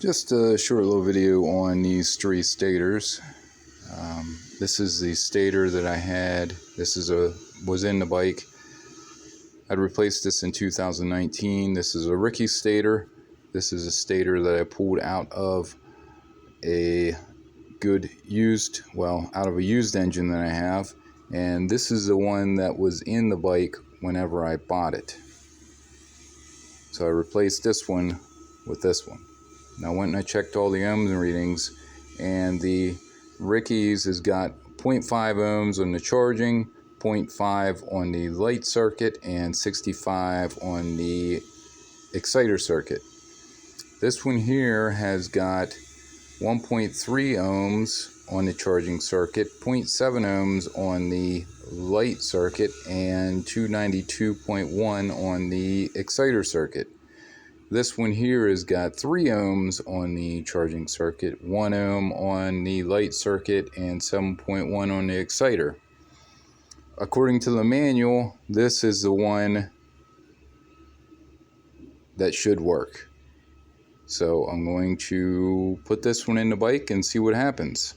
Just a short little video on these three stators. This is the stator that I had. This is was in the bike. I'd replaced this in 2019. This is a Ricky stator. This is a stator that I pulled out of a out of a used engine that I have. And this is the one that was in the bike whenever I bought it. So I replaced this one with this one. Now I went and I checked all the ohms and readings, and the Ricky's has got 0.5 ohms on the charging, 0.5 on the light circuit, and 65 on the exciter circuit. This one here has got 1.3 ohms on the charging circuit, 0.7 ohms on the light circuit, and 292.1 on the exciter circuit. This one here has got 3 ohms on the charging circuit, 1 ohm on the light circuit, and 7.1 on the exciter. According to the manual, this is the one that should work. So I'm going to put this one in the bike and see what happens.